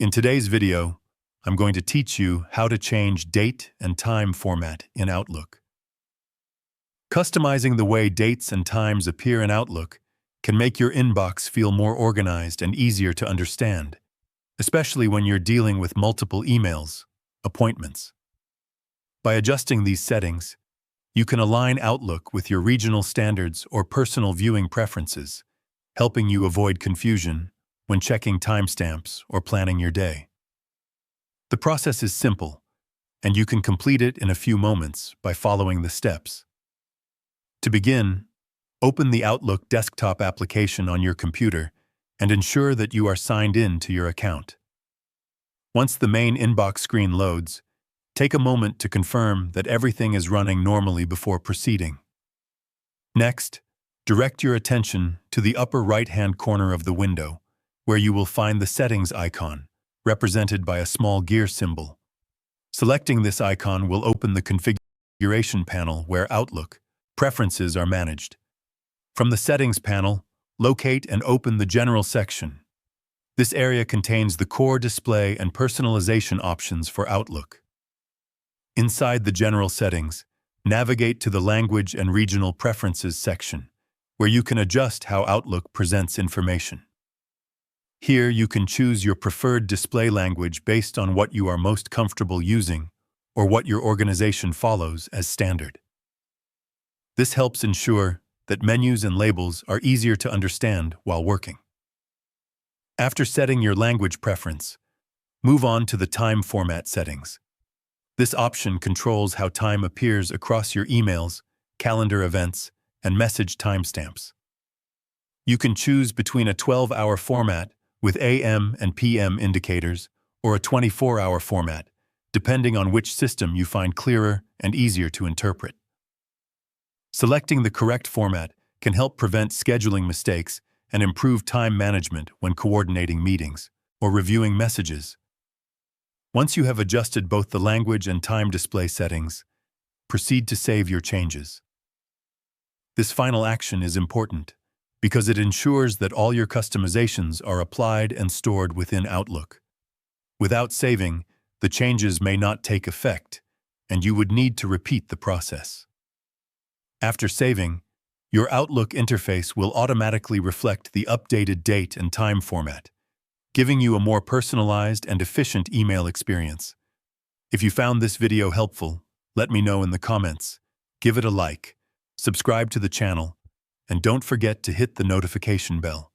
In today's video, I'm going to teach you how to change date and time format in Outlook. Customizing the way dates and times appear in Outlook can make your inbox feel more organized and easier to understand, especially when you're dealing with multiple emails, appointments. By adjusting these settings, you can align Outlook with your regional standards or personal viewing preferences, helping you avoid confusion when checking timestamps or planning your day. The process is simple, and you can complete it in a few moments by following the steps. To begin, open the Outlook desktop application on your computer and ensure that you are signed in to your account. Once the main inbox screen loads, take a moment to confirm that everything is running normally before proceeding. Next, direct your attention to the upper right-hand corner of the window, where you will find the settings icon, represented by a small gear symbol. Selecting this icon will open the configuration panel where Outlook preferences are managed. From the settings panel, locate and open the General section. This area contains the core display and personalization options for Outlook. Inside the General settings, navigate to the Language and Regional Preferences section, where you can adjust how Outlook presents information. Here you can choose your preferred display language based on what you are most comfortable using or what your organization follows as standard. This helps ensure that menus and labels are easier to understand while working. After setting your language preference, move on to the time format settings. This option controls how time appears across your emails, calendar events, and message timestamps. You can choose between a 12-hour format with AM and PM indicators or a 24-hour format, depending on which system you find clearer and easier to interpret. Selecting the correct format can help prevent scheduling mistakes and improve time management when coordinating meetings or reviewing messages. Once you have adjusted both the language and time display settings, proceed to save your changes. This final action is important because it ensures that all your customizations are applied and stored within Outlook. Without saving, the changes may not take effect, and you would need to repeat the process. After saving, your Outlook interface will automatically reflect the updated date and time format, giving you a more personalized and efficient email experience. If you found this video helpful, let me know in the comments. Give it a like, subscribe to the channel, and don't forget to hit the notification bell.